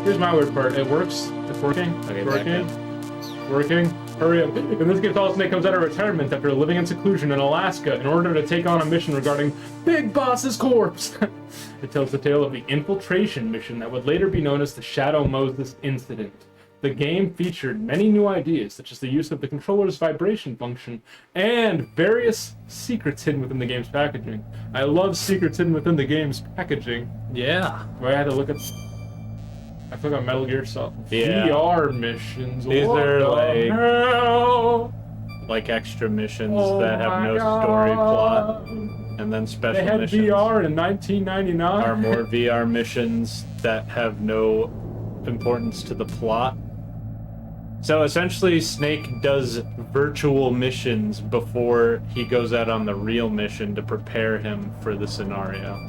Here's my weird part. It works. It's working. Okay, It's working. It's working. Hurry up. In this game, Solid Snake comes out of retirement after living in seclusion in Alaska in order to take on a mission regarding Big Boss's corpse. It tells the tale of the infiltration mission that would later be known as the Shadow Moses Incident. The game featured many new ideas, such as the use of the controller's vibration function and various secrets hidden within the game's packaging. I love secrets hidden within the game's packaging. Yeah. Where I had to look at... I feel like Metal Gear Solid. Yeah. VR missions. These What are the like- hell? Like extra missions Oh that have my no story God. plot. And then special They had missions VR in 1999. are more VR missions that have no importance to the plot. So essentially, Snake does virtual missions before he goes out on the real mission to prepare him for the scenario.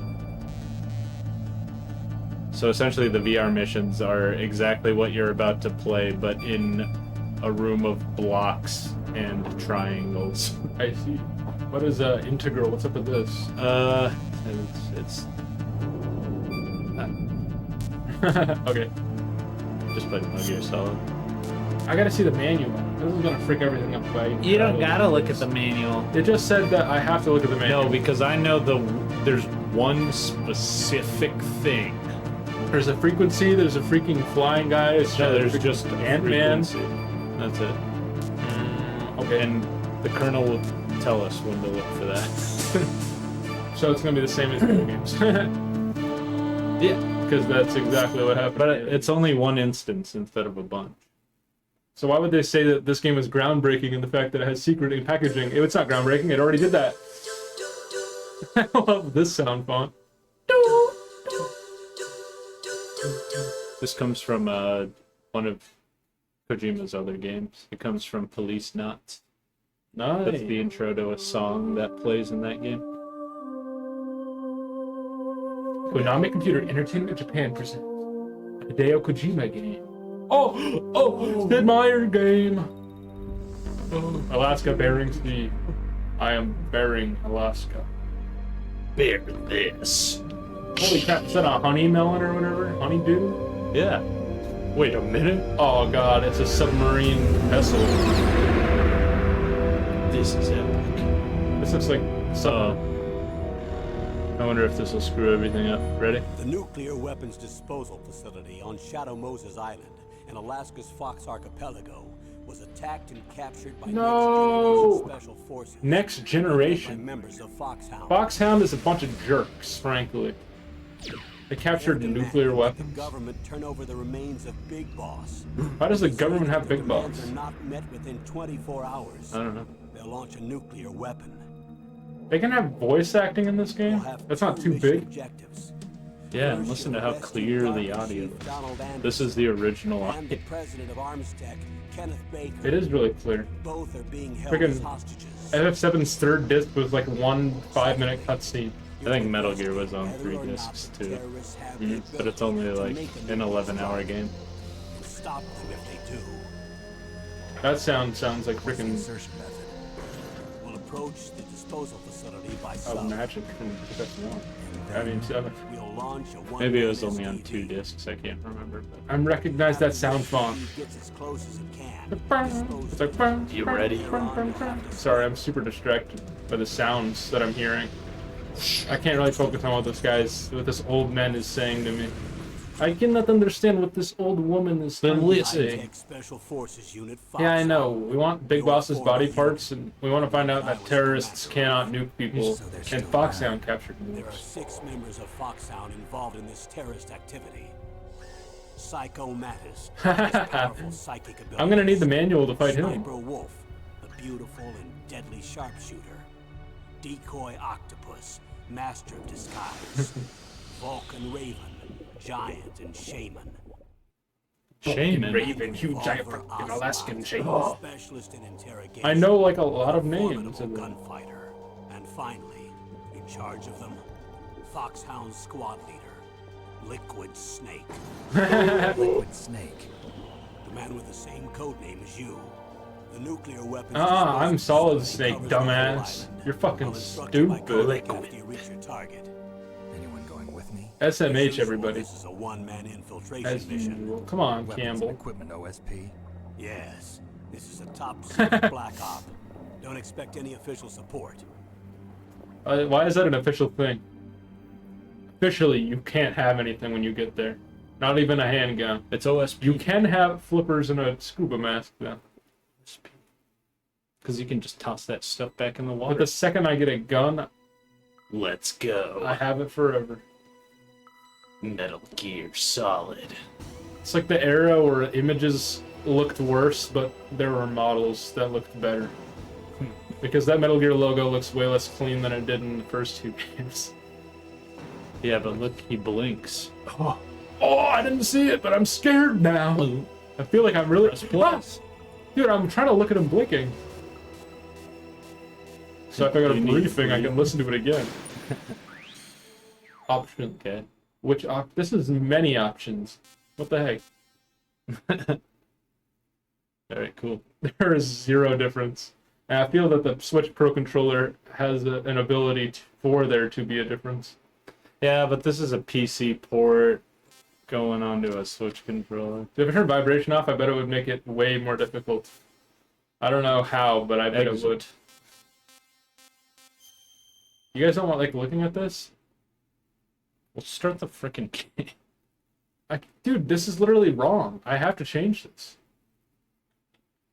So essentially, the VR missions are exactly what you're about to play, but in a room of blocks and triangles. I see. What is integral? What's up with this? It's Okay. just played Metal Gear Solid. I gotta see the manual. This is gonna freak everything up. You don't gotta look at the manual. It just said that I have to look at the manual. No, because I know there's one specific thing. There's a frequency. There's a freaking flying guy. It's No, there's just Ant-Man. frequency. That's it. Okay. And the Colonel will tell us when to look for that. So it's gonna be the same as video games. Yeah. Because that's exactly what happened. But it's only one instance instead of a bunch. So why would they say that this game is groundbreaking in the fact that it has secret in packaging? It's not groundbreaking. It already did that. I love this sound font. This comes from one of Kojima's other games. It comes from Police Knots. Nice. That's the intro to a song that plays in that game. Konami Computer Entertainment Japan presents a Hideo Kojima game. Oh, Sid Meier game. Oh, Alaska Bering Sea. I am bearing Alaska. Bear this. Holy crap, is that a honey melon or whatever? Honeydew? Yeah. Wait a minute. Oh god, it's a submarine vessel. This is epic. This looks like some. I wonder if this will screw everything up. Ready? The nuclear weapons disposal facility on Shadow Moses Island in Alaska's Fox Archipelago was attacked and captured by No! Next Generation Special Forces. Next By Generation. members of Foxhound. Foxhound is a bunch of jerks, frankly. They captured They're nuclear demanding that weapons. The government turn over the remains of Big Boss. Why does the government have If Big the demands Boss? are not met within 24 hours. I don't know. They'll launch a nuclear weapon. They can have voice acting in this We'll game? have That's not two too mission big. objectives. Yeah, and First, listen to you'll how arrest clear and the guard audio Chief is. Donald This is the original and the audio. president of Armstech, Kenneth Baker. It is really clear. Both are being held Friggin' as hostages. FF7's third disc was like 1 5-minute cutscene. I think Metal Gear was on 3 discs too. But it's only like an 11-hour game. Stop them if they do. That sounds like freaking Insertion method. We'll approach the disposal facility by oh, magic from FF1. I mean, 7. We'll launch a Maybe it was only on 2 discs, I can't remember. But I recognize that sound font. Gets as close as it can. It's like. You ready? Sorry, I'm super distracted by the sounds that I'm hearing. I can't really focus on what this old man is saying to me. I cannot understand what this old woman is Then trying to listen. say. High-tech Special Forces Unit Yeah, I Foxhound. know. We want Big Boss's body parts, and we want to find out that terrorists cannot nuke people, and Foxhound captured There are nukes. 6 members of Foxhound involved in this terrorist activity. Psycho Mattis, his powerful psychic abilities. I'm gonna need the manual to fight him. Sniper Wolf, the beautiful and deadly sharpshooter. Decoy Octopus, master of disguise. Vulcan Raven, giant and shaman. Shaman. Raven, huge giant Oliver fucking Oswald, Alaskan shaman. Specialist in interrogation. I know like a lot of names. Formidable gunfighter. And finally, in charge of them, Foxhound squad leader, Liquid Snake. Liquid Snake. The man with the same code name as you. The nuclear weapons. I'm Solid disposal Snake, covers the whole dumbass. island. You're fucking I'll instruct you by stupid. code after you reach your target. Anyone going with me? SMH, As usual, everybody. This is a one-man infiltration As mission. usual. Come on, Weapons and Campbell. equipment OSP. Yes, this is a top secret black op. Don't expect any official support. Why is that an official thing? Officially, you can't have anything when you get there. Not even a handgun. It's OSP. You can have flippers and a scuba mask, though. Because you can just toss that stuff back in the But water. the second I get a gun, Let's go. I have it forever. Metal Gear Solid. It's like the era where images looked worse, but there were models that looked better. Because that Metal Gear logo looks way less clean than it did in the first two games. Yeah, but look, he blinks. Oh, I didn't see it, but I'm scared now. I feel like I'm really... Press plus. Dude, I'm trying to look at him blinking. So if I got a You need briefing, I three. can listen to it again. Option. Okay. Which this is many options. What the heck? Alright, cool. There is zero difference. And I feel that the Switch Pro controller has an ability for there to be a difference. Yeah, but this is a PC port going onto a Switch controller. If I turn vibration off, I bet it would make it way more difficult. I don't know how, but I bet it would. You guys don't want like looking at this? We'll start the frickin' game. Dude, this is literally wrong. I have to change this.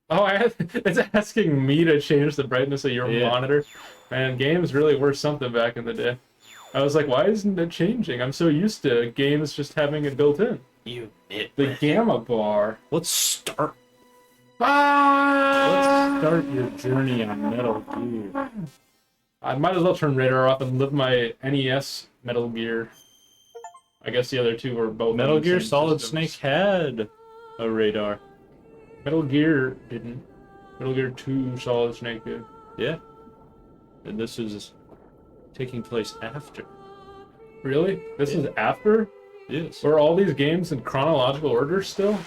Oh, it's asking me to change the brightness of your monitor. Man, games really were something back in the day. I was like, why isn't it changing? I'm so used to games just having it built in. You The nitwit. gamma bar. Let's start. Ah! Let's start your journey on Metal Gear. I might as well turn radar off and live my NES Metal Gear. I guess the other two were both Metal on the Gear same Solid systems. Snake had a radar. Metal Gear didn't. Metal Gear 2 Solid Snake did. Yeah. And this is taking place after. Really? This is after? Yes. Were all these games in chronological order still?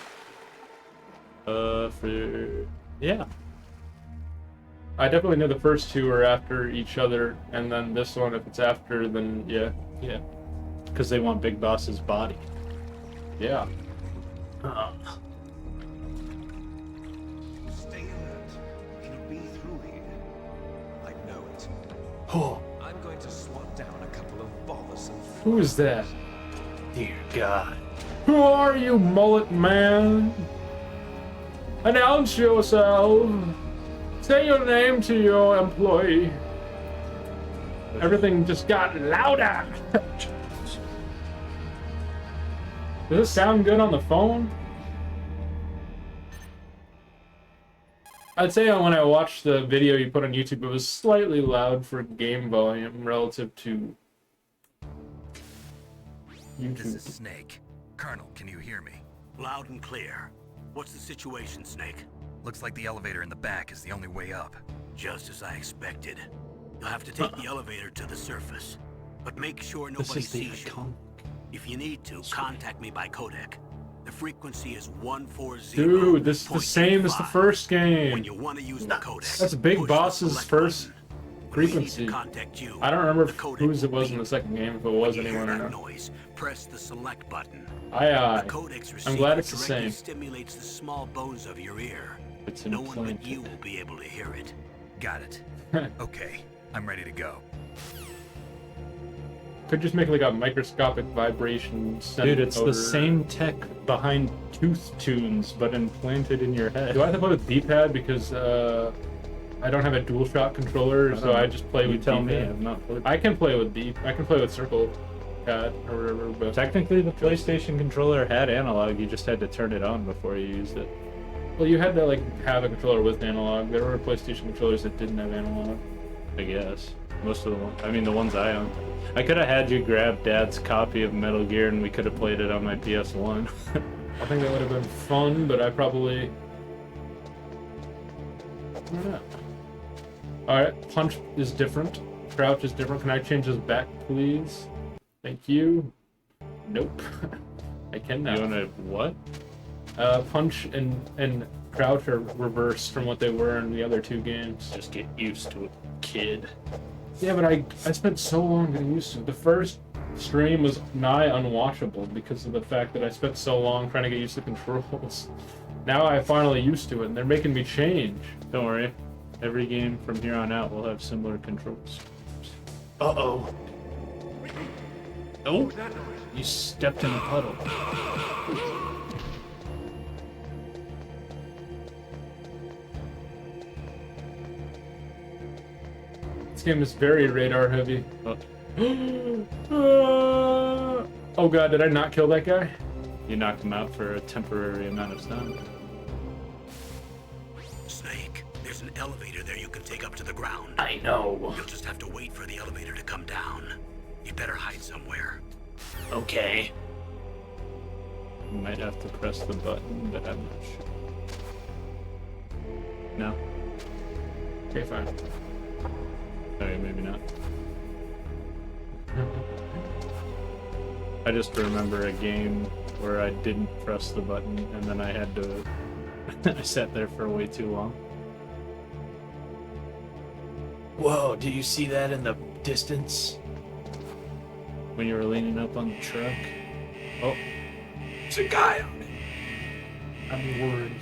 Yeah. I definitely know the first two are after each other, and then this one, if it's after, then yeah. Yeah. Because they want Big Boss's body. Yeah. Stay alert. It'll be through here. I know it. Oh, I'm going to swat down a couple of bothersome. Who is that? dear God. Who are you, mullet man? Announce yourself. Say your name to your employee. Everything just got louder. Does this sound good on the phone? I'd say when I watched the video you put on YouTube, it was slightly loud for game volume relative to This is YouTube. Snake. Colonel, can you hear me? Loud and clear. What's the situation, Snake? Looks like the elevator in the back is the only way up. Just as I expected. You'll have to take the elevator to the surface. But make sure This nobody is the sees you. icon. If you need to, contact me by codec. The frequency is 140. Dude, this is the same as the first When game. you want to use the codec, That's Big push the Boss's select first button. When we need frequency. to contact you, I don't remember the codec whose it will was in beep. the second game, if it was When you hear anyone or that not. noise, press the select button. Aye, The codec's I'm receiver glad it's the directly same. stimulates the small bones of your ear. It's No one but implanted. you will be able to hear it. Got it. Okay, I'm ready to go. Could just make like a microscopic vibration. Dude, it's the motor. same tech behind Tooth Tunes, but implanted in your head. Do I have to play with D-pad because I don't have a DualShock controller, so I just play You with tell D-pad. me, I've not played. I can play with I can play with circle pad or whatever, but Technically, the PlayStation controller had analog. You just had to turn it on before you used it. well, you had to like have a controller with analog. There were PlayStation controllers that didn't have analog. I guess. Most of the ones. I mean, the ones I own. I could have had you grab Dad's copy of Metal Gear and we could have played it on my PS1. I think that would have been fun, but I probably. I don't know. Alright, punch is different. Crouch is different. Can I change this back, please? Thank you. Nope. I cannot. You wanna what? Punch and crouch are reversed from what they were in the other two games. Just get used to it, kid. Yeah, but I spent so long getting used to it. The first stream was nigh unwatchable because of the fact that I spent so long trying to get used to controls. Now I finally used to it, and they're making me change. Don't worry. Every game from here on out will have similar controls. Uh-oh. Oh, you stepped in a puddle. This game is very radar heavy. Oh god, did I not kill that guy? You knocked him out for a temporary amount of time. Snake, there's an elevator there you can take up to the ground. I know. You'll just have to wait for the elevator to come down. You better hide somewhere. Okay. You might have to press the button, but I'm not sure. No? Okay, fine. Okay, maybe not. I just remember a game where I didn't press the button and then I had to... I sat there for way too long. Whoa, do you see that in the distance? When you were leaning up on the truck? Oh, it's a guy on it. I'm worried.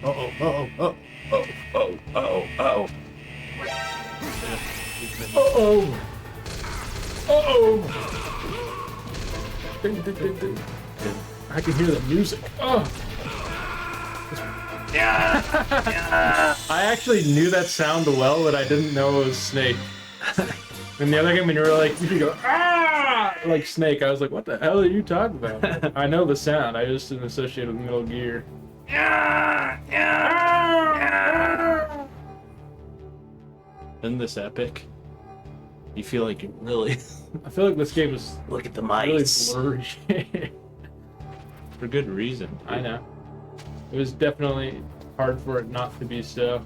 Uh-oh, uh-oh, oh, oh, oh, oh, oh. Uh-oh! Uh-oh! I can hear the music. Oh! I actually knew that sound well, but I didn't know it was Snake. In the other game, when you were like, you could go, ah! Like Snake, I was like, what the hell are you talking about? I know the sound, I just didn't associate it with Metal Gear. Isn't this epic? You feel like you really... I feel like this game is Look at the really mice. blurry. For good reason. Dude. I know. It was definitely hard for it not to be so.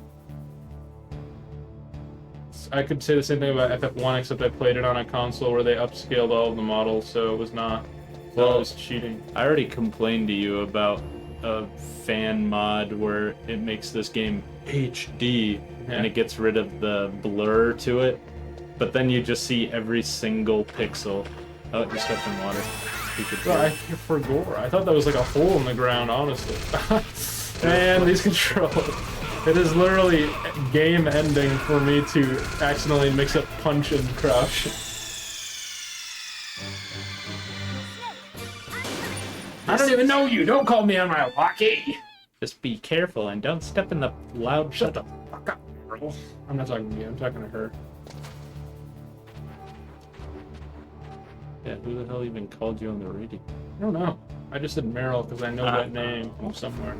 I could say the same thing about FF1, except I played it on a console where they upscaled all of the models, so it was not. So Well, it was cheating. I already complained to you about a fan mod where it makes this game HD and it gets rid of the blur to it, but then you just see every single pixel. Oh, you stepped in water. You could Well, I for gore. I thought that was like a hole in the ground, honestly. Man, these controls. It is literally game ending for me to accidentally mix up punch and crouch. I don't even know you. Don't call me on my walkie. Just be careful and don't step in the loud Shut the fuck up, girl. I'm not talking to you. I'm talking to her. Yeah, who the hell even called you on the radio? I don't know. I just said Meryl because I know that name from somewhere.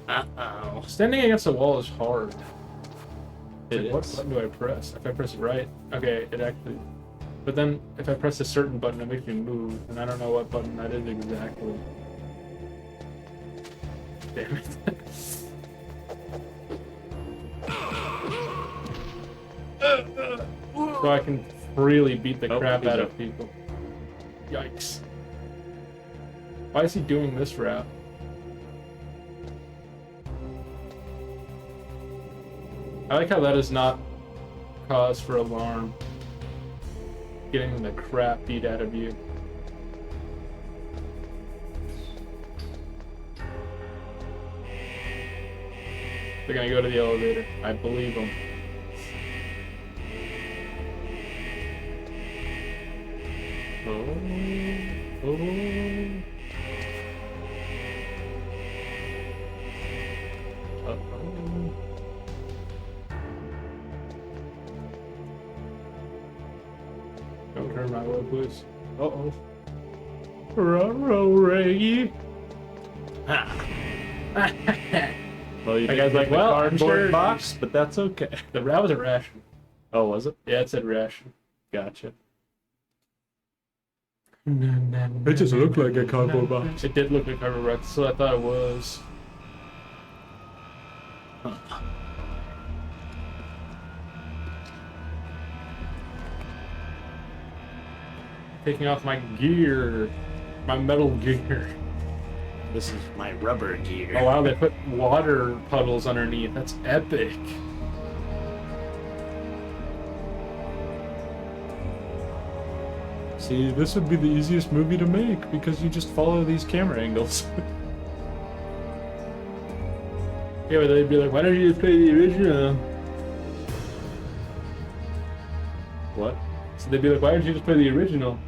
Uh-oh. Standing against the wall is hard. It Like, what is. button do I press? If I press right, okay, it actually. But then if I press a certain button, it makes me move, and I don't know what button that is exactly. Damn it. So I can freely beat the Oh, crap he's out up. of people. Yikes. Why is he doing this route? I like how that is not cause for alarm. Getting the crap beat out of you. They're gonna go to the elevator. I believe them. Oh. Oh. Uh-oh. Don't turn my way, please. Uh-oh. Ruh-roh, Reggie. Well, you That didn't guy's get like, the well, I'm cardboard sure- box, but that's okay. That was a ration. Oh, was it? Yeah, it said ration. Gotcha. It just looked like a cardboard box. It did look like a cardboard box, so I thought it was. Taking off my gear. My metal gear. This is my rubber gear. Oh wow, they put water puddles underneath. That's epic. See, this would be the easiest movie to make because you just follow these camera angles. Yeah, but they'd be like, why don't you just play the original? What? So they'd be like, why don't you just play the original?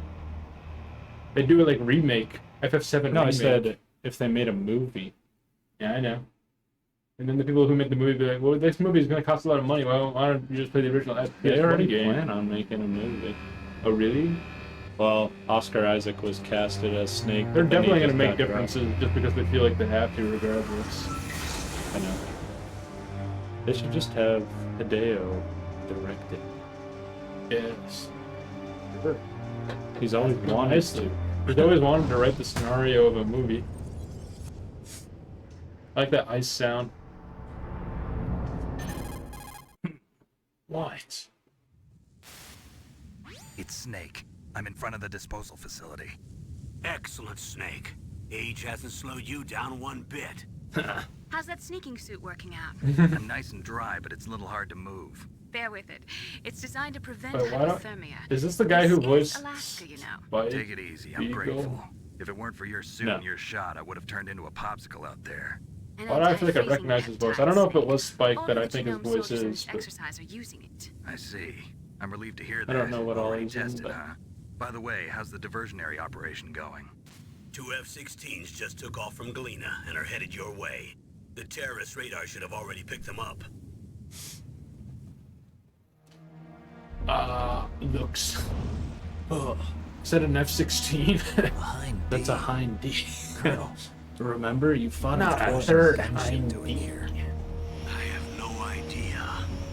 They do it like remake. FF7 No, I remake. said if they made a movie. Yeah, I know. And then the people who make the movie be like, well, this movie is going to cost a lot of money. Well, why don't you just play the original They PS1 already game? plan on making a movie. Oh, really? Well, Oscar Isaac was casted as Snake. They're but then he definitely going to just make got dropped. differences just because they feel like they have to, regardless. I know. They should just have Hideo direct it. Yes. Sure. He's always wanted Nice. to. He's always wanted to write the scenario of a movie. I like that ice sound. What? It's Snake. I'm in front of the disposal facility. Excellent, Snake. Age hasn't slowed you down one bit. How's that sneaking suit working out? I'm nice and dry, but it's a little hard to move. Bear with it. It's designed to prevent Wait, why don't- hypothermia. Is this the guy who This is voiced Alaska, you know. Spike? Take it easy, I'm Beagle? grateful. If it weren't for your suit No. and your shot, I would have turned into a popsicle out there. An Why do I feel like I anti-freezing recognize his voice? peptide I don't know if it snake. was Spike All that of I the think his genome voice soldiers in is, this but exercise are using it. I see. I'm relieved to hear that. I don't know what all Already he's in, tested, but- huh? By the way, how's the diversionary operation going? 2 F-16s just took off from Galena and are headed your way. The terrorist radar should have already picked them up. looks. Oh, is that an F-16? Behind That's a Hind D. Colonel. Remember, you fought Not him a twice. third What's he Hind doing D. here? I have no idea.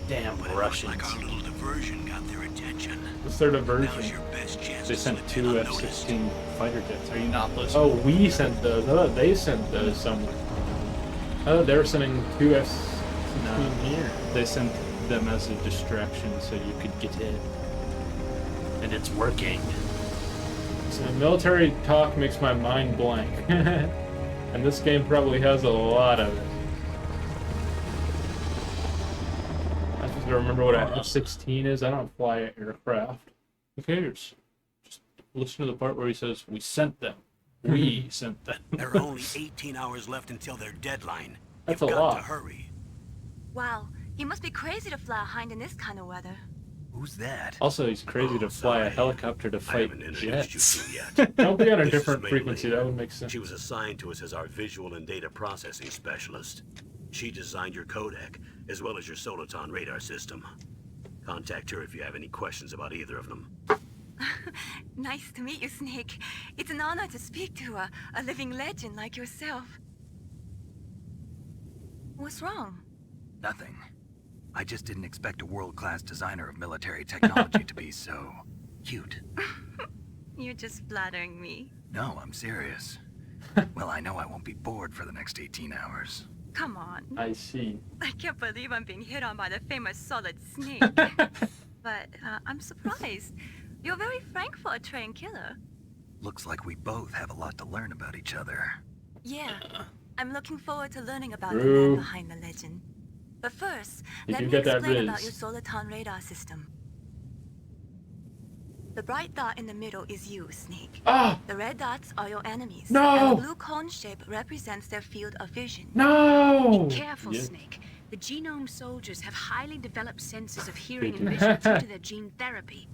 Damn But it looks Russians. like our little diversion got their attention. What's their Now's diversion? your best chance They to sent slip in 2 unnoticed. F-16 fighter jets. Are you not listening? Oh, we sent those. I thought they sent those somewhere. I thought they were sending 2 F-16 No. here. They sent them as a distraction so you could get in. And it's working. So military talk makes my mind blank. And this game probably has a lot of it. I'm supposed to remember what an F-16 is. I don't fly aircraft. Who cares? Just listen to the part where he says, we sent them. We sent them. There are only 18 hours left until their deadline. That's You've a got lot. to hurry. Wow, he must be crazy to fly a hind in this kind of weather. Who's that? Also, he's crazy to fly a sorry. helicopter to I fight haven't introduced you jets. to yet. Don't be on a This is different Maylene. frequency. That would make sense. She was assigned to us as our visual and data processing specialist. She designed your codec, as well as your Soliton radar system. Contact her if you have any questions about either of them. Nice to meet you, Snake. It's an honor to speak to a living legend like yourself. What's wrong? Nothing. I just didn't expect a world-class designer of military technology to be so cute. You're just flattering me. No, I'm serious. Well, I know I won't be bored for the next 18 hours. Come on. I see. I can't believe I'm being hit on by the famous Solid Snake. But I'm surprised. You're very frank for a trained killer. Looks like we both have a lot to learn about each other. Yeah. I'm looking forward to learning about True. the man behind the legend. But first, You let do me get that explain riz. about your Soliton radar system. The bright dot in the middle is you, Snake. Ah! The red dots are your enemies. No! And the blue cone shape represents their field of vision. No! Careful, Yeah. Snake. The genome soldiers have highly developed senses of hearing They and do. vision due to their gene therapy.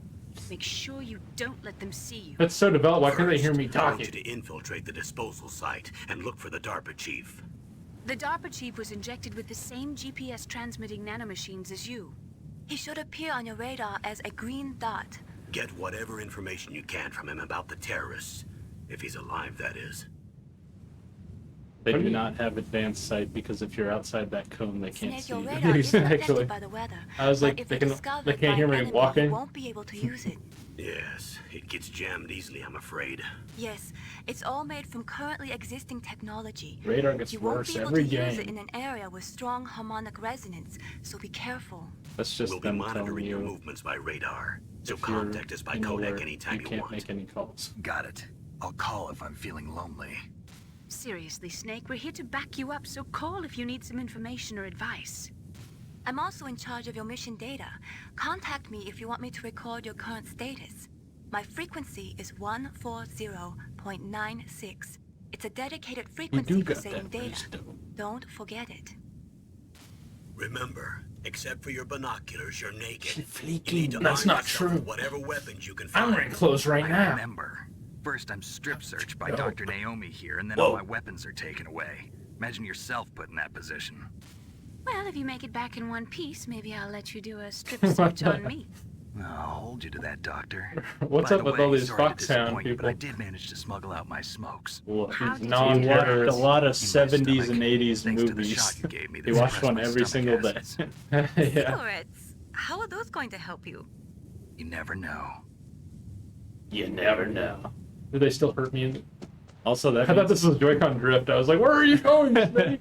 Make sure you don't let them see you. That's so developed. Why can't they hear me First, I want talking? you to infiltrate the disposal site and look for the DARPA chief. The DARPA chief was injected with the same GPS transmitting nanomachines as you. He should appear on your radar as a green dot. Get whatever information you can from him about the terrorists. If he's alive, that is. They What do do you- not have advanced sight because if you're outside that cone, they can't Snake, see your you. radar is not Exactly. affected by the weather. I was but like, if they you can- discover they it can't by hear an me enemy, walking? You won't be able to use it. Yes, it gets jammed easily, I'm afraid. Yes, it's all made from currently existing technology. Radar gets You won't worse be able every to use it game. in an area with strong harmonic resonance, so be careful. That's just We'll be them telling monitoring your you movements by radar. So if you're contact us by anywhere, codec anytime you can't want. make any calls. Got it. I'll call if I'm feeling lonely. Seriously, Snake, we're here to back you up, so call if you need some information or advice. I'm also in charge of your mission data. Contact me if you want me to record your current status. My frequency is 140.96. It's a dedicated frequency for saving data. Don't forget it. Remember, except for your binoculars, you're naked. That's arm not yourself true. with whatever weapons you can find. I'm wearing clothes right I now. remember. First, I'm strip searched by go. Dr. Naomi here, and then Whoa. all my weapons are taken away. Imagine yourself put in that position. Well, if you make it back in one piece, maybe I'll let you do a strip search on me. I'll hold you to that, Doctor. What's By up the with all way, these sorry to Foxhound disappoint you, people? But I did manage to smuggle out my smokes. Well, How he did watched you- a lot of In my 70s and stomach, 80s thanks to the movies. shot you gave me He that watched suppressed one my every stomach single day. acids. Yeah. Cigarettes? How are those going to help you? You never know. You never know. Do they still hurt me? Also, that I thought means, this was Joy-Con drift. I was like, where are you going, Snake?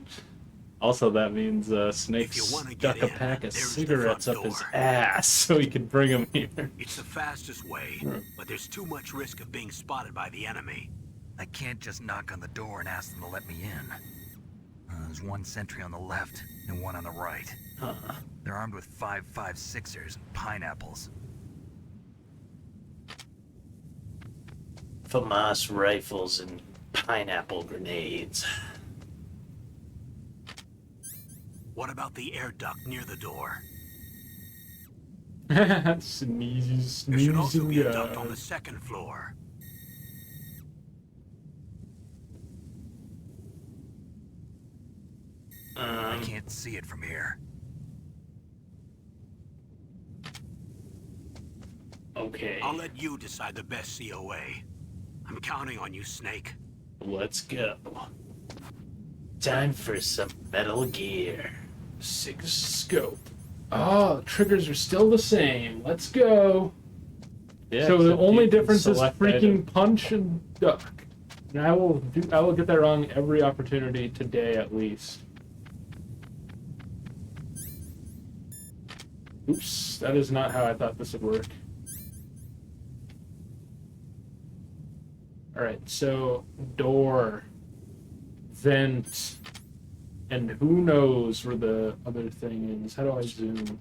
also that means Snake If you wanna stuck get a in, pack of there's the cigarettes front up his door. ass so he could bring them here. It's the fastest way, but there's too much risk of being spotted by the enemy. I can't just knock on the door and ask them to let me in. There's one sentry on the left and one on the right. They're armed with 5.56ers and pineapples. FAMAS rifles and pineapple grenades. What about the air duct near the door? Sneezes, There should also sneezing be a duct on guy. the second floor. I can't see it from here. Okay, I'll let you decide the best COA. I'm counting on you, Snake. let's go. Time for some Metal Gear. Six scope. Oh, triggers are still the same. Let's go. Yeah, So the except only you can difference is select freaking item. punch and duck. And I will get that wrong every opportunity today at least. Oops, that is not how I thought this would work. Alright, so door, vent, and who knows where the other thing is. How do I zoom?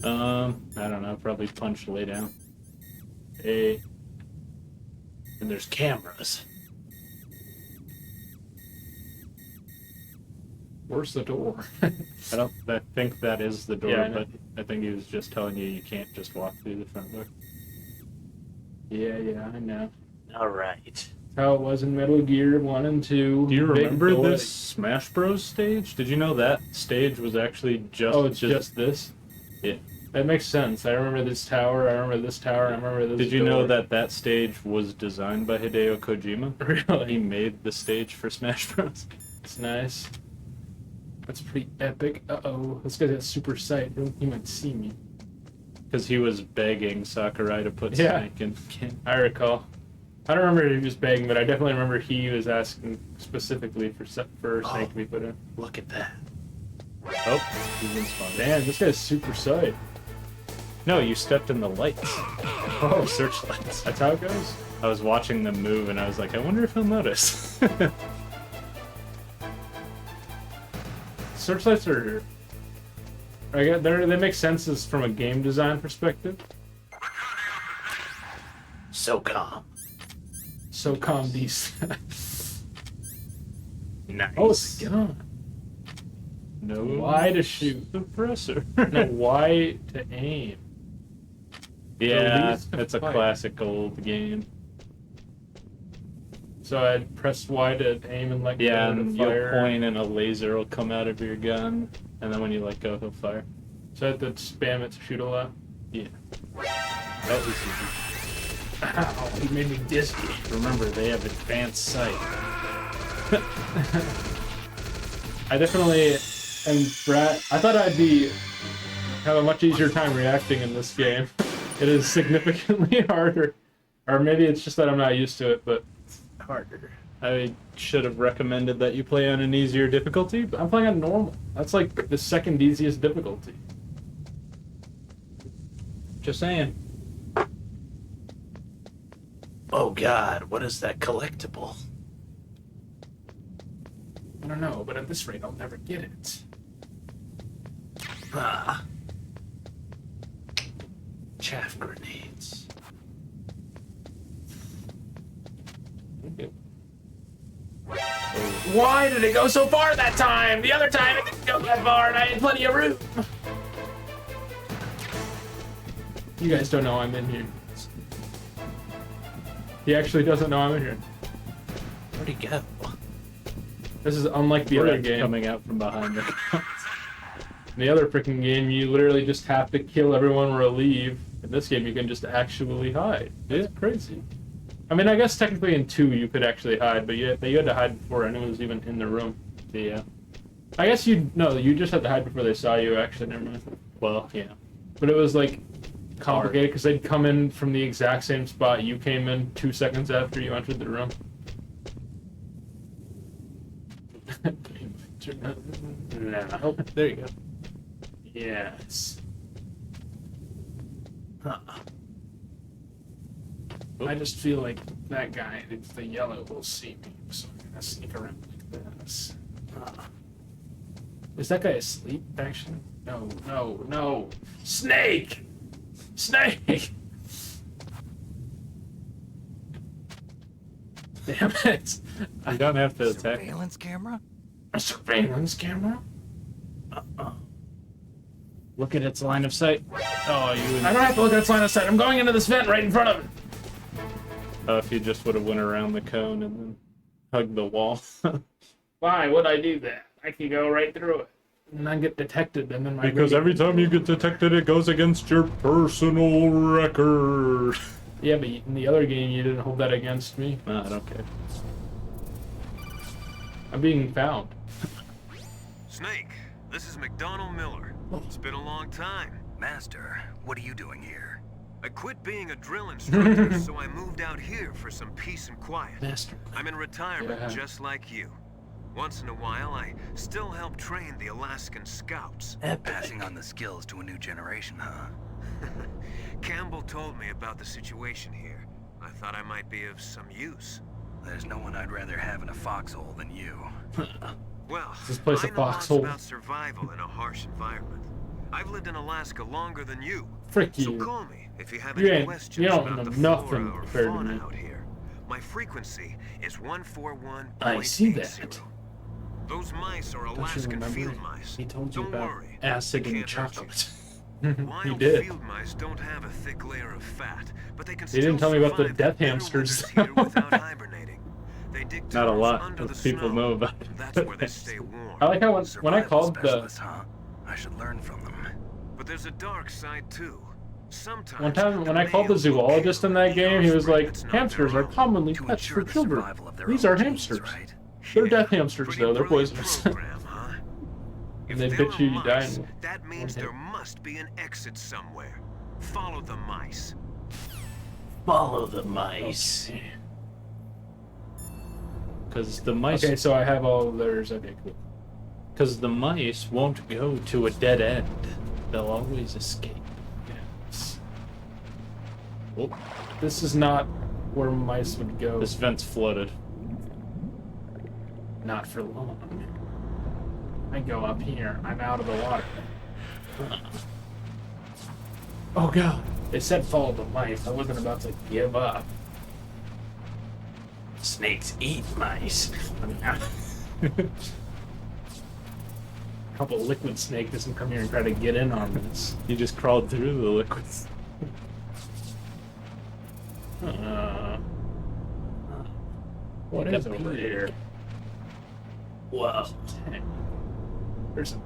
I don't know, probably punch lay down. A. And there's cameras. Where's the door? I think that is the door, Yeah, I know. but I think he was just telling you can't just walk through the front door. Yeah, I know. Alright. How it was in Metal Gear 1 and 2. Do you Big remember door. this Smash Bros stage? Did you know that stage was actually just... Oh, it's just this? Yeah. That makes sense. I remember this tower, I remember this tower, I remember this Did you know door. that stage was designed by Hideo Kojima? Really? He made the stage for Smash Bros. It's nice. That's pretty epic. Uh-oh. This guy's got super sight. He might see me. Because he was begging Sakurai to put Yeah. Snake in. I recall. I don't remember if he was begging, but I definitely remember he was asking specifically for Snake to be put in. Look at that. Oh, he's in spawn. Damn, this guy's super sight. No, you stepped in the lights. Oh, Searchlights. that's how it goes? I was watching them move and I was like, I wonder if he'll notice. Searchlights are... they make sense as from a game design perspective. So calm. So calm these. Nice. Oh, it's a gun. No. Why to shoot? Suppressor. No, why to aim? Yeah, Release to it's a fire. classic old game. So I press Y to aim and let Yeah, go to and you'll fire. point and a laser will come out of your gun, and then when you let go, he'll fire. So I have to spam it to shoot a lot. Yeah. That was easy. Ow, he made me dizzy. Remember, they have advanced sight. I definitely am I thought I'd have a much easier time reacting in this game. It is significantly harder. Or maybe it's just that I'm not used to it, but Harder. I should have recommended that you play on an easier difficulty, but I'm playing on normal. That's like the second easiest difficulty. just saying. Oh god, what is that collectible? I don't know, but at this rate, I'll never get it. Ah. Chaff grenades. Okay. Why did it go so far that time? The other time it didn't go that far and I had plenty of room. You guys don't know I'm in here. He actually doesn't know I'm in here. Where'd he go? This is unlike the other Red game. coming out from behind me. In the other freaking game, you literally just have to kill everyone or leave. In this game, you can just actually hide. It's crazy. I mean, I guess technically in 2 you could actually hide, but you had to hide before anyone was even in the room. Yeah. I guess you just had to hide before they saw you. Actually, never mind. Well, yeah. But it was like complicated because they'd come in from the exact same spot you came in 2 seconds after you entered the room. No. Oh, there you go. Yes. Huh. I just feel like that guy, the yellow, will see me, so I'm gonna sneak around like this. Is that guy asleep, actually? No, no, no! Snake! Snake! Damn it! I don't have to attack. Surveillance camera? A surveillance camera? Look at its line of sight. Oh, you. I don't have to look at its line of sight. I'm going into this vent right in front of it. If you just would have went around the cone and then hugged the wall. Why would I do that? I can go right through it and not get detected, and then my Because every time you get detected, it goes against your personal record. Yeah, but in the other game, you didn't hold that against me. I don't care. I'm being found. Snake, this is McDonald Miller. It's been a long time. Master, what are you doing here? I quit being a drill instructor, so I moved out here for some peace and quiet. Master. I'm in retirement, Yeah. just like you. Once in a while, I still help train the Alaskan Scouts. Passing on the skills to a new generation, huh? Campbell told me about the situation here. I thought I might be of some use. There's no one I'd rather have in a foxhole than you. Well, This place a I know lots foxhole? about survival in a harsh environment. I've lived in Alaska longer than you. Frick So you. call me if you have You any ain't- questions you don't about know the nothing flora or compared to fauna me. out here. My frequency is 141.80. I see that. Those mice are Don't you Alaskan remember? field mice. He told you Don't about worry. Acid They and can't hurt you. chocolate. He Wild did. field mice don't have a thick layer of fat, but they can He didn't still tell me about the survive death bitter hamsters. winters here without hibernating. They dig Not a tunnels lot under of the people snow. know about That's it. where they stay warm. I like how when I Survival called the specialists, huh? I should learn from them. But there's a dark side too. Sometimes one time when I the called the male will zoologist in that kill game, he was offspring like, that's not hamsters their are own. commonly To pets for ensure the children. survival of their These own are genes, hamsters. right? They're Yeah, death hamsters pretty though, they're brilliant poisonous. program, huh? If They there bit are you, you die mice, in that means one hit. there must be an exit somewhere. Follow the mice. Follow the mice. Because the mice. Okay, so I have all of theirs. Okay, cool. Because the mice won't go to a dead end. They'll always escape. Yes. Oh, This is not where mice would go. this vent's flooded. Not for long. I go up here. I'm out of the water. Oh god. They said follow the mice. I wasn't about to give up. Snakes eat mice. A couple liquid snake doesn't come here and try to get in on this. You just crawled through the liquids. What Get is over over here. here? Whoa. There's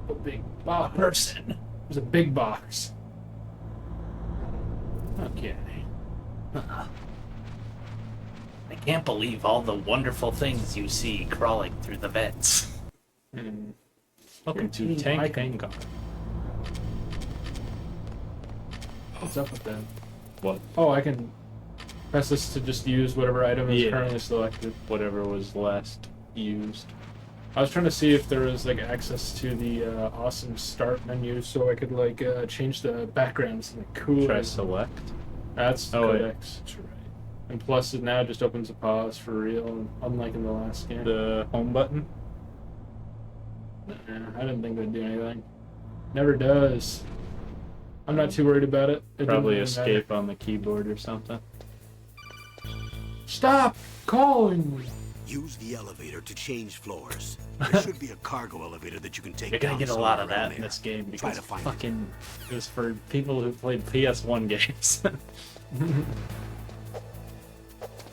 a big box. Person. There's a big box. Okay. I can't believe all the wonderful things you see crawling through the vents. Welcome to Your team Tank icon. Vanguard. What's up with that? What? Oh, I can press this to just use whatever item is Yeah. currently selected. Whatever was last used. I was trying to see if there was like access to the awesome start menu, so I could like change the background to something cool. Try select. That's Oh, wait. codex. That's right. And plus, it now just opens a pause for real, unlike in the last game. The home button. I didn't think it'd do anything. Never does. I'm not too worried about it. It didn't Probably really escape matter. on the keyboard or something. Stop calling. Use the elevator to change floors. There should be a cargo elevator that you can take You're gonna down get a lot of somewhere around that in there. this game Try because to find it. Fucking, it was for people who played PS1 games.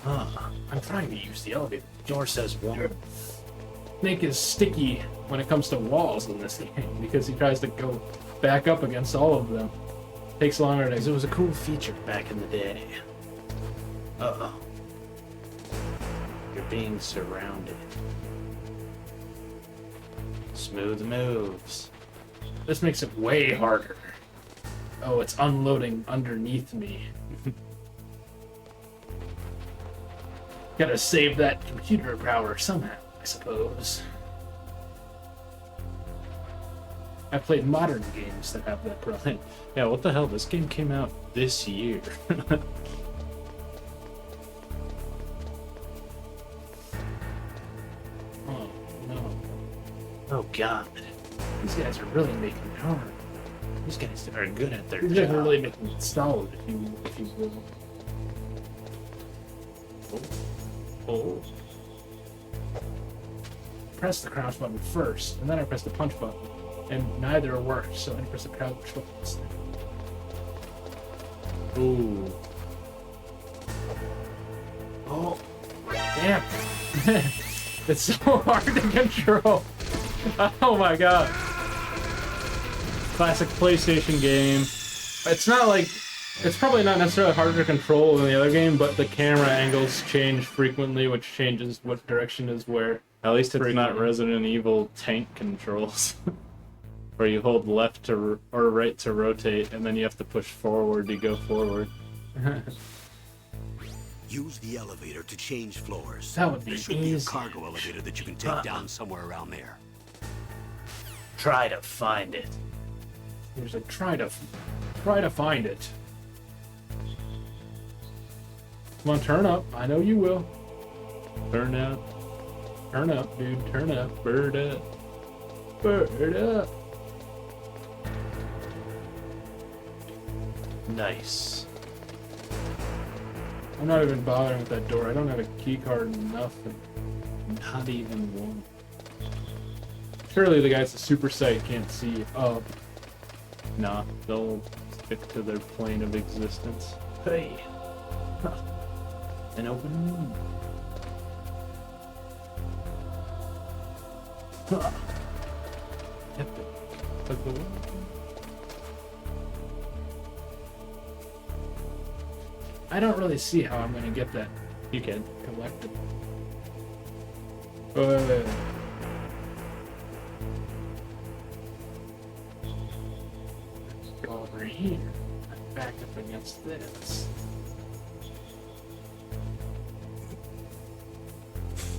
I'm trying to use the elevator. Door says one. Snake is sticky when it comes to walls in this game because he tries to go back up against all of them. Takes longer Because to. it was a cool feature back in the day. Uh-oh. You're being surrounded. Smooth moves. This makes it way harder. Oh, it's unloading underneath me. Gotta save that computer power somehow, I suppose. I played modern games that have that problem. Yeah, what the hell? This game came out this year. Oh no, Oh god. these guys are really making it hard. These guys are good at their These guys are job. really making it solid, if you will. Oh. Press the crouch button first, and then I press the punch button, and neither worked. So I press the crouch button instead. Ooh. Oh, damn! It's so hard to control. Oh my god! Classic PlayStation game. It's not like it's probably not necessarily harder to control than the other game, but the camera angles change frequently, which changes what direction is where. At least it's not Freaking- Resident Evil tank controls. Where you hold left to or right to rotate, and then you have to push forward to go forward. Use the elevator to change floors. That would be There should be a easy. cargo elevator that you can take down somewhere around there. Try to find it. There's like try to find it. Come on, turn up. I know you will. Turn out, Turn up, dude. Turn up. bird up. Bird up. Nice. I'm not even bothering with that door. I don't have a key card, nothing. Not even one. Surely the guys at Super Sight can't see up. Nah, they'll stick to their plane of existence. Hey. An open room. Epic. I don't really see how I'm gonna get that You can. collectible. Go over here. Back up against this.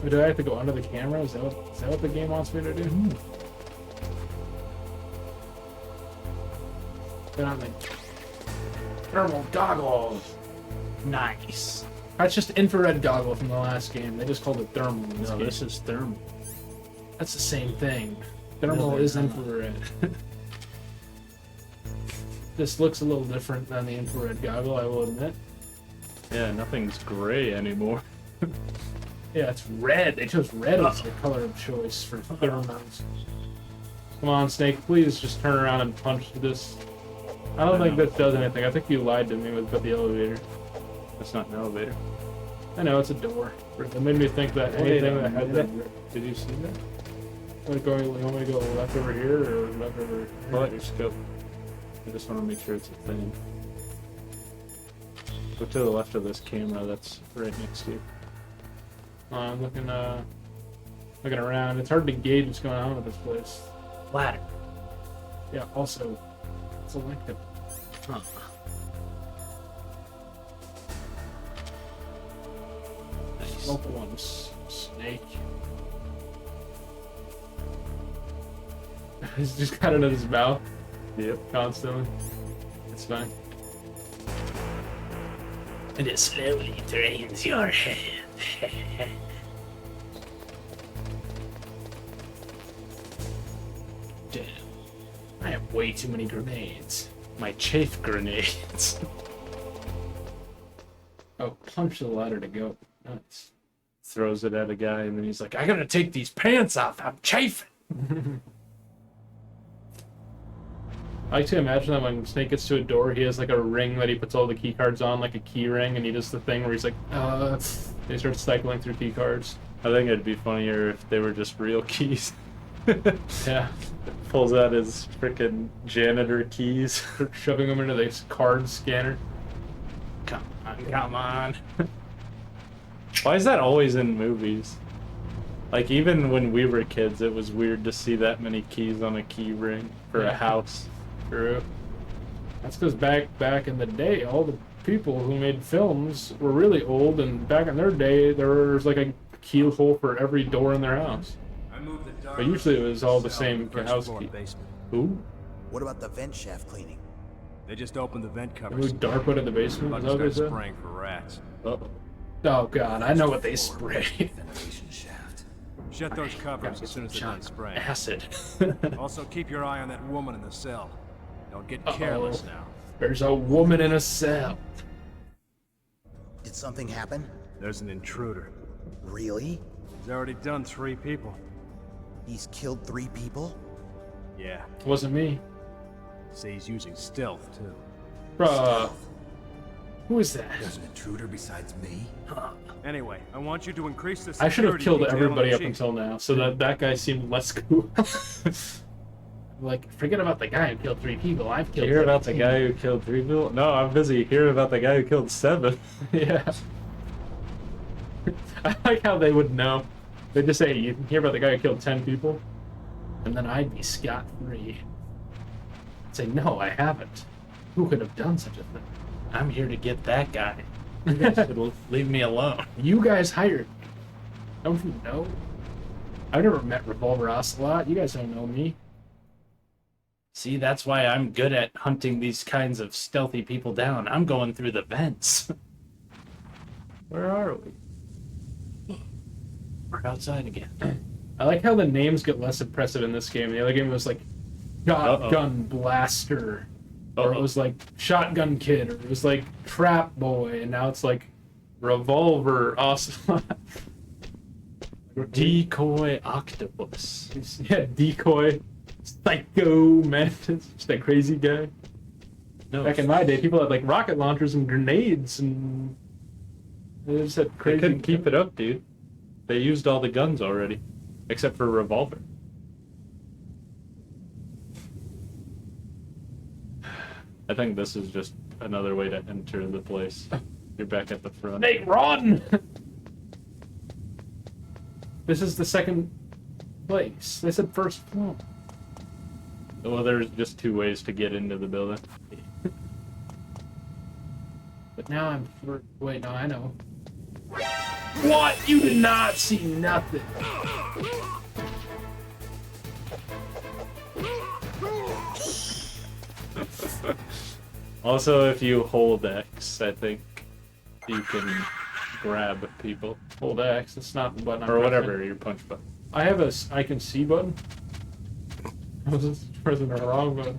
Oh, do I have to go under the camera? Is that what the game wants me to do? Put on the thermal goggles. Nice. That's just infrared goggle from the last game. They just called it thermal in this No, game. this is thermal. That's the same thing. Thermal they're is not. infrared. This looks a little different than the infrared goggle, I will admit. Yeah, nothing's gray anymore. Yeah, it's red. They chose red as their color of choice for thermals. Come on, Snake, please just turn around and punch this. I don't think this does anything. I think you lied to me about the elevator. That's not an elevator. I know, it's a door. It made me think that anything that had that. Did you see that? Like going, you want me to go left over here or left over here? Pull out your scope. I just want to make sure it's a thing. Go to the left of this camera that's right next to you. I'm looking around. It's hard to gauge what's going on with this place. Ladder. Yeah, also, selective. Huh. Nice. Local ones. Snake. He's just got it in his mouth Yep. constantly. It's fine. And it slowly drains your head. way too many grenades. My chafe grenades. Oh, punch the ladder to go. Nuts. Throws it at a guy, and then he's like, I gotta take these pants off. I'm chafing. I like to imagine that when Snake gets to a door, he has like a ring that he puts all the key cards on, like a key ring, and he does the thing where he's like, he starts cycling through key cards. I think it'd be funnier if they were just real keys. Yeah. Pulls out his freaking janitor keys. Shoving them into this card scanner. Come on. Why is that always in movies? Like, even when we were kids, it was weird to see that many keys on a key ring for a house. True. That's because back in the day, all the people who made films were really old, and back in their day, there was like a keyhole for every door in their house. But usually it was all the same house key. Who? What about the vent shaft cleaning? They just opened the vent Who covers. DARPA in the basement? Is that what they said? Spraying for rats. Uh-oh. Oh god, I know what they spray. Ventilation shaft. Shut those covers as soon as they're done spraying. Acid. Also, keep your eye on that woman in the cell. Don't get Uh-oh. careless now. There's a woman in a cell. Did something happen? There's an intruder. Really? He's already done 3 people. He's killed 3 people? Yeah. Wasn't me. See, he's using stealth, too. Bruh. Who is that? There's an intruder besides me? Anyway, I want you to increase the I should have security killed detail on everybody the up chief. until now, so that guy seemed less cool. Like, forget about the guy who killed 3 people. I've Did killed you hear about the 17. guy who killed 3 people? No, I'm busy hearing about the guy who killed 7. Yeah. I like how they would know. They just say, you hear about the guy who killed 10 people? And then I'd be scot-free. I'd say, no, I haven't. Who could have done such a thing? I'm here to get that guy. You guys should leave me alone. You guys hired me. Don't you know? I've never met Revolver Ocelot. You guys don't know me. See, that's why I'm good at hunting these kinds of stealthy people down. I'm going through the vents. Where are we? We're outside again. I like how the names get less impressive in this game. The other game was like Shotgun Blaster. Or it was like Shotgun Kid, or it was like Trap Boy, and now it's like Revolver Ocelot. Decoy octopus. Yeah, Decoy, Psycho Mantis, just that crazy guy. No, Back in my day, people had like rocket launchers and grenades, and they just had they crazy. couldn't keep it up, dude. They used all the guns already, except for Revolver. I think this is just another way to enter the place. You're back at the front. Snake, run! This is the second place. They said first floor. Well, there's just 2 ways to get into the building. But now I'm. Wait, no, I know. What? You did not see nothing. Also, if you hold X, I think you can grab people. Hold X. That's not the button. I'm Or pressing. whatever, your punch button. I have a I can see button. I was just pressing the wrong button.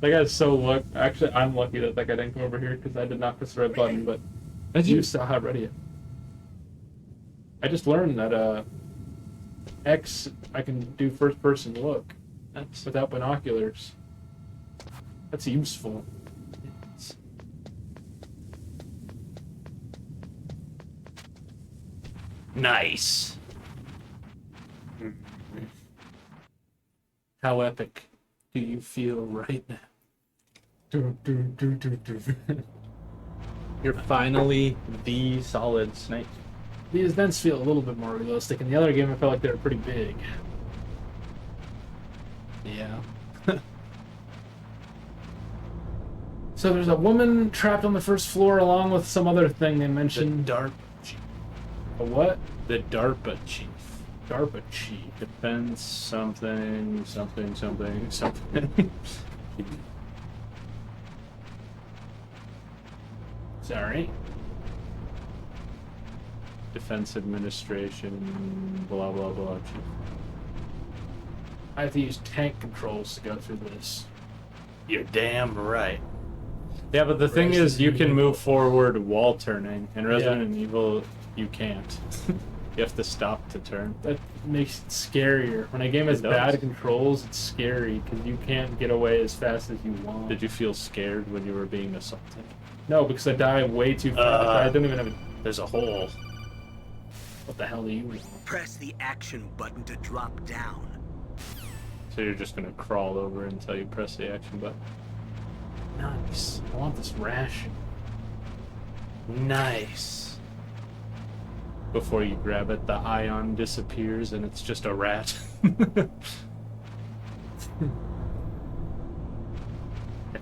That guy's so lucky. Actually, I'm lucky that that guy didn't come over here because I did not press the right button. But you saw how ready it. I just learned that X I can do first person look. That's without binoculars. That's useful. Nice. How epic do you feel right now? You're finally the Solid Snake. These vents feel a little bit more realistic. In the other game, I felt like they were pretty big. Yeah. So there's a woman trapped on the first floor along with some other thing they The mentioned. DARPA chief. A what? The DARPA chief. DARPA chief. Defense something. Sorry. Defense Administration, blah blah blah chief. I have to use tank controls to go through this. You're damn right. Yeah, but the thing is, you can move forward while turning. In Resident Evil, you can't. You have to stop to turn. That makes it scarier. When a game has bad controls, it's scary because you can't get away as fast as you want. Did you feel scared when you were being assaulted? No, because I die way too fast. I don't even have a... There's a hole. What the hell do you want? Press the action button to drop down. So you're just gonna crawl over until you press the action button. Nice. I want this ration. Nice. Before you grab it, the ion disappears and it's just a rat. If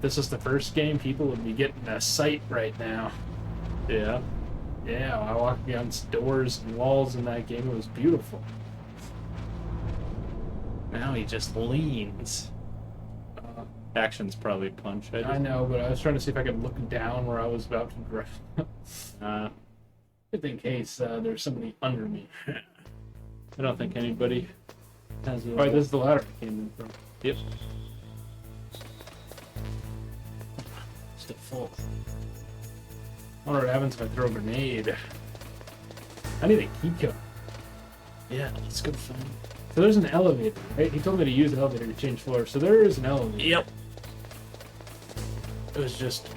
this was the first game, people would be getting a sight right now. Yeah. Yeah, I walked against doors and walls in that game. It was beautiful. Now he just leans. Action's probably punch. I know, but I was trying to see if I could look down where I was about to drift. Just in case there's somebody under me. I don't think anybody has a... Alright, this is the ladder I came in from. Yep. Still full. I wonder what happens if I throw a grenade. I need a key code. Yeah, let's go find it. So there's an elevator, right? He told me to use the elevator to change floors. So there is an elevator. Yep. It was just,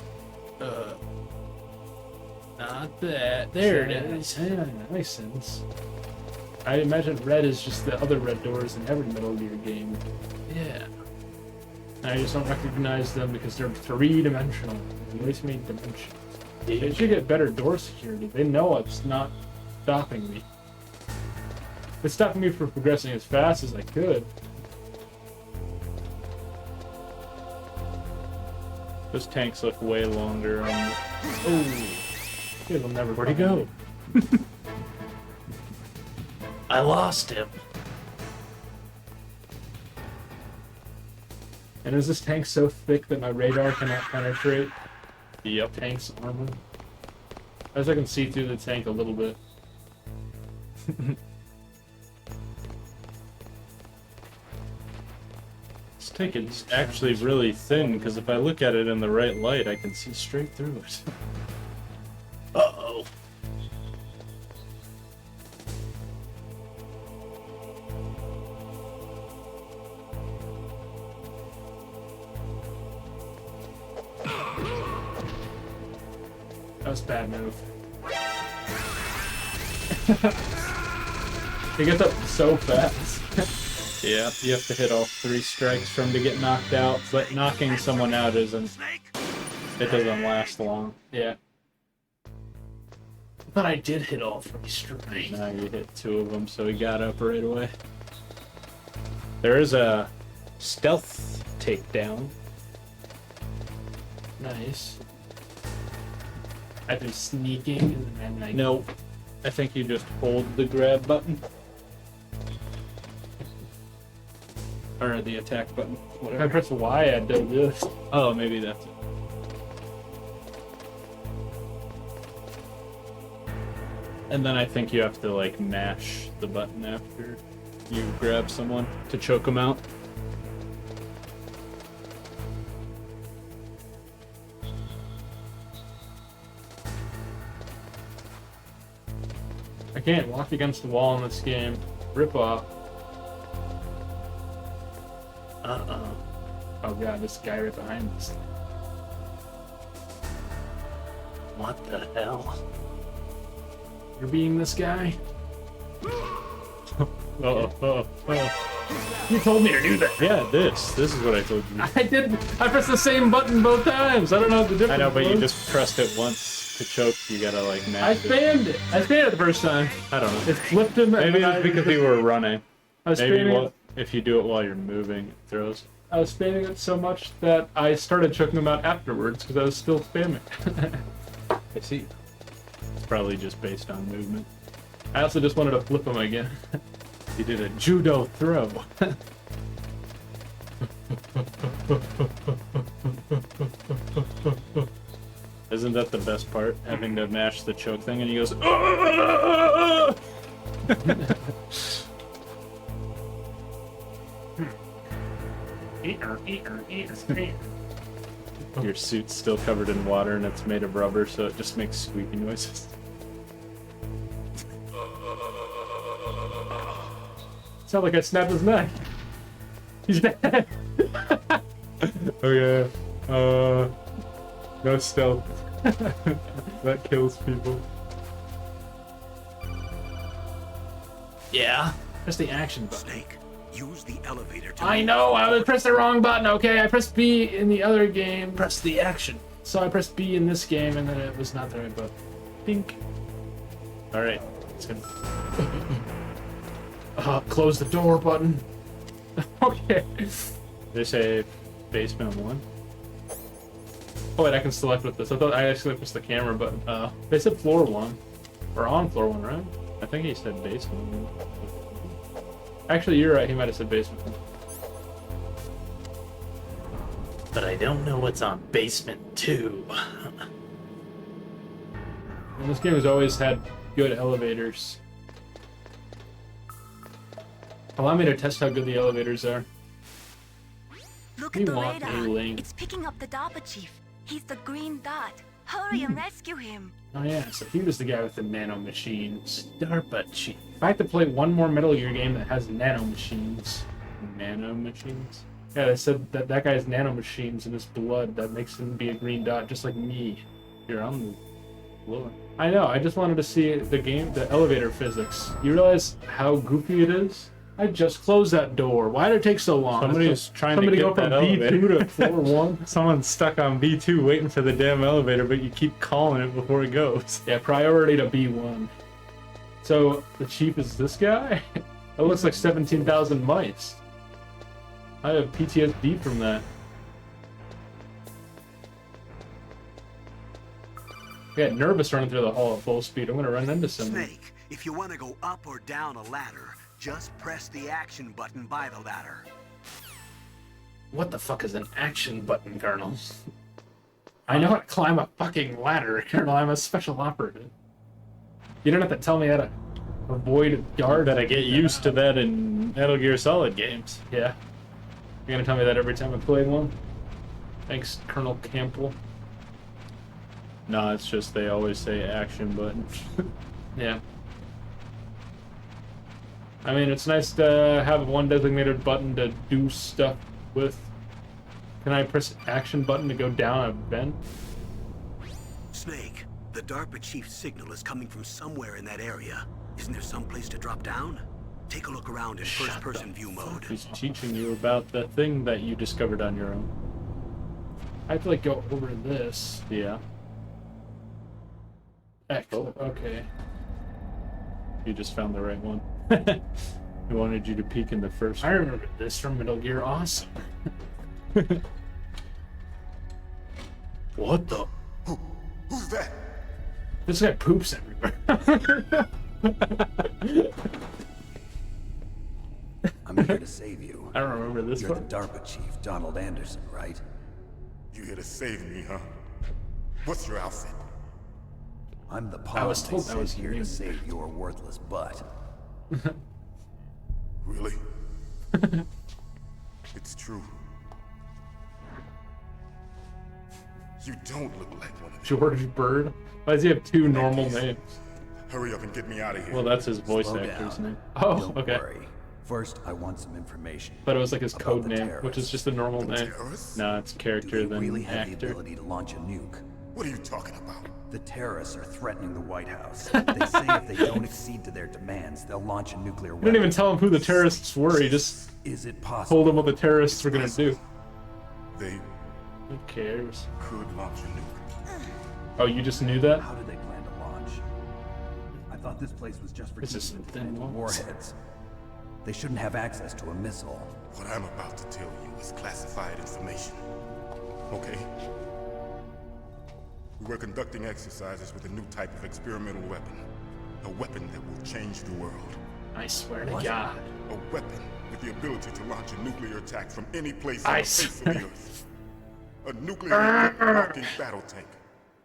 Not that. There it is. Yeah, that makes sense. I imagine red is just the other red doors in every Metal Gear game. Yeah. And I just don't recognize them because they're three-dimensional. They always made dimensions. They should get better door security. They know it's not stopping me. It's stopping me from progressing as fast as I could. Those tanks look way longer on the... Oh, it'll never. Where'd he go? I lost him. And is this tank so thick that my radar cannot penetrate Yep. tank's armor? As I can see through the tank a little bit. This tank is actually really thin, because if I look at it in the right light, I can see straight through it. Uh-oh. That was a bad move. He gets up so fast. Yeah, you have to hit all 3 strikes for him to get knocked out, but knocking someone out isn't... It doesn't last long. Yeah. But I did hit all 3 strikes. Now you hit 2 of them, so he got up right away. There is a stealth takedown. Nice. I've been sneaking and then like... No, I think you just hold the grab button. Or the attack button, If I whatever. press Y, I'd do this. Oh, maybe that's it. And then I think you have to, like, mash the button after you grab someone to choke them out. I can't walk against the wall in this game. Rip off. Uh-oh. Oh god, this guy right behind us. What the hell? You're being this guy? Oh. You told me to do that. Yeah, this is what I told you. I did. I pressed the same button both times. I don't know what the difference I know, but you was. just pressed it once to choke. You gotta, like, I mash it. spammed it. I spammed it the first time. I don't know. It flipped him. Maybe and it's because you were running. I was Maybe spamming it. if you do it while you're moving, it throws. I was spamming it so much that I started choking him out afterwards because I was still spamming. I see. It's probably just based on movement. I also just wanted to flip him again. You did a judo throw. Isn't that the best part? Having to mash the choke thing and he goes, "Ah!" Your suit's still covered in water and it's made of rubber, so it just makes squeaky noises. Sound like I snapped his neck. He's dead. Oh yeah. No stealth. That kills people. Yeah. Press the action button. Snake, use the elevator to I know, I pressed the wrong button. Okay, I pressed B in the other game. Press the action. So I pressed B in this game, and then it was not the right button. Dink. All right, it's gonna. Close the door button. Okay. They say basement 1. Oh wait, I can select with this. I thought I actually pressed the camera button. They said floor 1. Or on floor 1, right? I think he said basement 1. Actually, you're right. He might have said basement 1. But I don't know what's on basement 2. And this game has always had good elevators. Allow me to test how good the elevators are. Look We at the want a radar. link. It's picking up the DARPA chief. He's the green dot. Hurry and rescue him. Oh yeah, so he was the guy with the nano machines. DARPA chief. If I had to play one more Metal Gear game that has nano machines. Nano machines? Yeah, they said that that guy has nano machines in his blood that makes him be a green dot, just like me. Here, I'm the floor. I know, I just wanted to see the game, the elevator physics. You realize how goofy it is? I just closed that door. Why did it take so long? Somebody's trying Somebody to go get from that elevator. B2 to floor 1? Someone's stuck on B2 waiting for the damn elevator, but you keep calling it before it goes. Yeah, priority to B1. So, the chief is this guy? That looks like 17,000 mice. I have PTSD from that. I got nervous running through the hall at full speed. I'm gonna run into someone. Snake, if you want to go up or down a ladder, just press the action button by the ladder. What the fuck is an action button, Colonel? I know how to climb a fucking ladder, Colonel. I'm a special operative. You don't have to tell me how to avoid a guard. Gotta get used to that in Metal Gear Solid games. Yeah. You're gonna tell me that every time I play one? Thanks, Colonel Campbell. No, it's just they always say action button. Yeah. I mean, it's nice to have one designated button to do stuff with. Can I press action button to go down a vent? Snake, the DARPA chief's signal is coming from somewhere in that area. Isn't there some place to drop down? Take a look around in first-person view mode. He's teaching you about the thing that you discovered on your own. I have to like go over this. Yeah. X. Okay. You just found the right one. He wanted you to peek in the first I one. remember this from Metal Gear Awesome. What the? Who's that? This guy poops everywhere. I'm here to save you. I don't remember this You're the one. DARPA chief, Donald Anderson, right? You here to save me, huh? What's your outfit? I'm the I pawn was told they that sent was here you. to save your worthless butt. Really? It's true. You don't look like one of them. George Bird? Why does he have two normal names? Hurry up and get me out of here. Well, that's his voice Slow actor's down. name. Oh, Don't okay. worry. First, I want some information. But it was like his about code the name, which is terrorists. just a normal name. Terrorists? No, it's Do character they than really have the actor. ability to launch a nuke? What are you talking about? The terrorists are threatening the White House. They say if they don't accede to their demands, they'll launch a nuclear He weapon. didn't even tell him who the terrorists were, he just Is it possible? told him what the terrorists were gonna do. They Who cares? could launch a nuke. Oh, you just knew that? How do they plan to launch? I thought this place was just for It's just keeping and thin defending walls. warheads. They shouldn't have access to a missile. What I'm about to tell you is classified information. Okay? We were conducting exercises with a new type of experimental weapon. A weapon that will change the world. I swear to What? God. A weapon with the ability to launch a nuclear attack from any place on I the face of swear. the earth. A nuclear walking battle tank.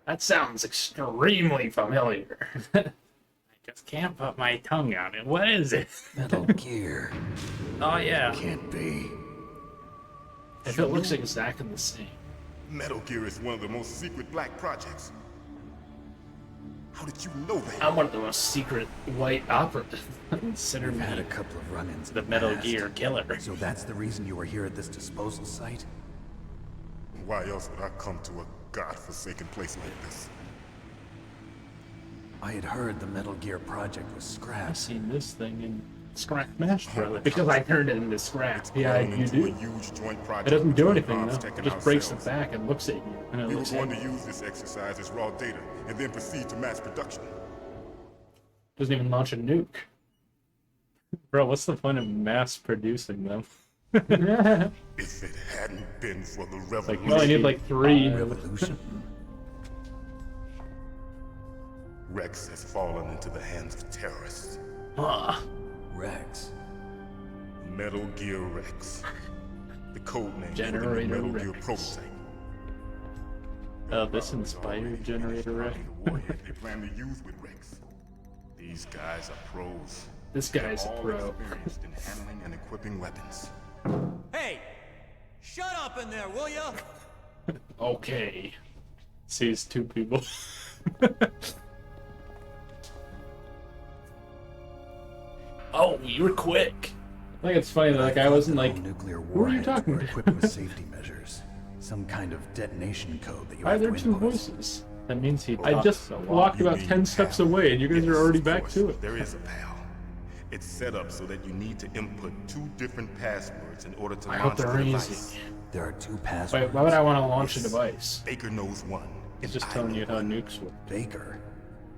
That sounds extremely familiar. I just can't put my tongue on it. What is it? Metal Gear. Oh, yeah. Can't be. If it looks exactly the same. Metal Gear is one of the most secret black projects. How did you know that? I'm one of the most secret white operatives. Consider We've me had a couple of run-ins in the Metal past. Gear killer. So that's the reason you were here at this disposal site? Why else would I come to a godforsaken place like this? I had heard the Metal Gear project was I've scrapped. seen this thing in Scrap Smash Brothers because I turned it into scrap. Yeah, Grown you into do. a huge joint It project doesn't do between anything Arms though. Tech It and just breaks the ourselves. back and looks at you. And it We were looks going to angry. use this exercise as raw data and then proceed to mass production. Doesn't even launch a nuke. Bro, what's the point of mass producing them? If it hadn't been for the revolution. You only need like 3. Revolution? Rex has fallen into the hands of terrorists. Rex. Metal Gear Rex. The code name for the Generator new Metal Gear Rex. prototype. Oh, this inspired Generator Rex. The warrior they plan to use with Rex. These guys are pros. This guy's a All pro. experienced in handling and equipping weapons. Hey! Shut up in there, will ya? Okay. Sees 2 people. Oh, you were quick. I think it's funny that like I wasn't like, nuclear who are you warheads talking were to? equipped with safety measures. Some kind of detonation code that you Why are have there to 2 input. voices? That means he I talks just a lot. walked You about mean 10 steps PAL. away and you guys Yes, are already of back course, to it. There is a PAL. It's set up so that you need to input 2 different passwords in order to I hope launch the they're device. easy. There are 2 Wait, passwords. why would I want to launch a Yes. device? Baker knows one. He's and just I telling know you how one. nukes work. Baker,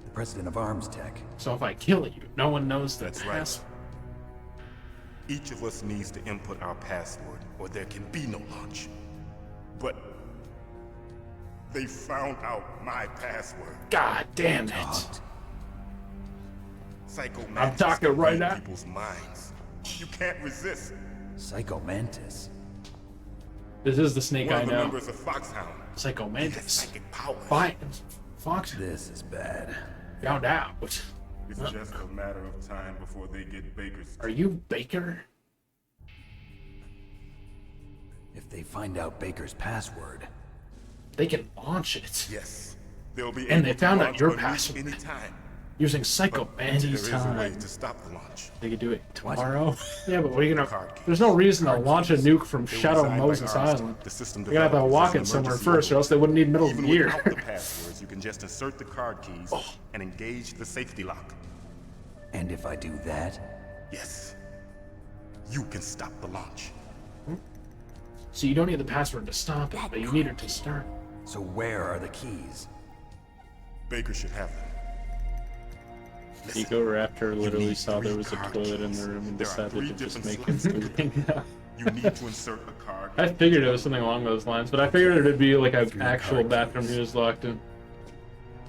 the president of Arms Tech. So if I kill you, no one knows the That's right. password. Each of us needs to input our password, or there can be no launch. But they found out my password. God damn it. Talked. Psycho I'm Mantis talking can right read now. people's minds. You can't resist. Psycho Mantis. This is the snake One I of the know. members of Foxhound. Psycho He has Mantis. psychic powers. Fine. Fox This is bad. found out. It's just a matter of time before they get Baker's. Are you Baker? If they find out Baker's password, They can launch it Yes. They'll be And able they to found out launch your a nuke password. anytime. using Psycho But there is Mantis. a way to stop the launch. They could do it tomorrow. Yeah, but what are you gonna? Card keys. There's no reason to launch a nuke from They were Shadow designed by Moses Armstrong, Island. the system You're gonna have to developed walk as an it somewhere emergency first, or else they wouldn't need Middle Even Gear. without the passwords, you can just insert the card keys Oh. and engage the safety lock. and if I do that, Yes. You can stop the launch. So you don't need the password to stop it, but you need it to start. so where are the keys? Baker should have them. Listen, Eco Raptor you literally need saw there 3 was a card toilet in keys. the room and There are decided 3 to just different make him slots. do it. You need to insert a card. I figured it was something along those lines, but I figured it'd be like an 3 actual card bathroom keys. he was locked in.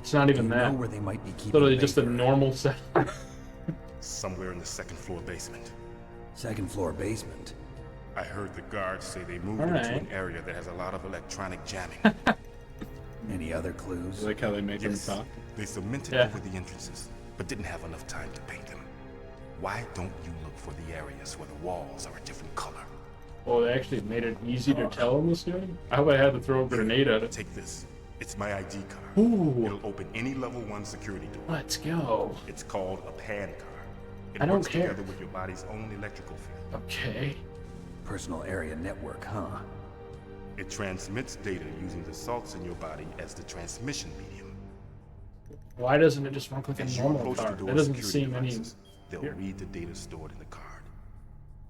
It's not even Do you that. know where they might be keeping Literally just a Baker? normal set. Somewhere in the 2nd floor basement. Second floor basement. I heard the guards say they moved All into right. an area that has a lot of electronic jamming. Any other clues? I like how they make him Yes, talk. they cemented Yeah. over the entrances, but didn't have enough time to paint them. Why don't you look for the areas where the walls are a different color? Oh, they actually made it easy to tell in this game? I hope I had to throw a grenade at it. Take this. It's my ID card. Ooh. It'll open any level 1 security door. Let's go. It's called a PAN card. It I don't works care. together with your body's own electrical field. Okay. Personal area network, huh? It transmits data using the salts in your body as the transmission medium. Why doesn't it just work like a As you normal approach the card? door That doesn't security seem any... devices, they'll Here. read the data stored in the card.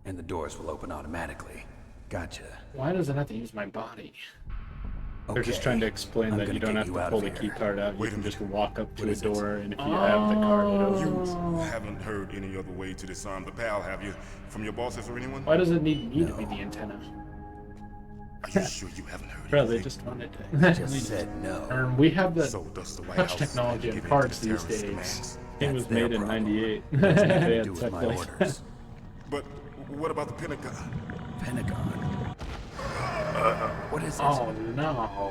And the doors will open automatically. Gotcha. Why does it have to use my body? They're just trying to explain I'm that gonna you don't get have you to out pull of the here. key card out. You Wait a can just minute. walk up to What a is it? door, and if you have the card, it opens. You haven't heard any other way to disarm the PAL, have you? From your bosses or anyone? Why does it need me to be the antenna? Are you sure you haven't heard Bro, they anything? just wanted to. Just said no. And we have the So does the White touch House technology give in in cards to the these terrorist days. demands? It That's was their made in problem. '98. Nothing They to had do with tech my like orders. But what about the Pentagon? Pentagon. What is it? Oh no.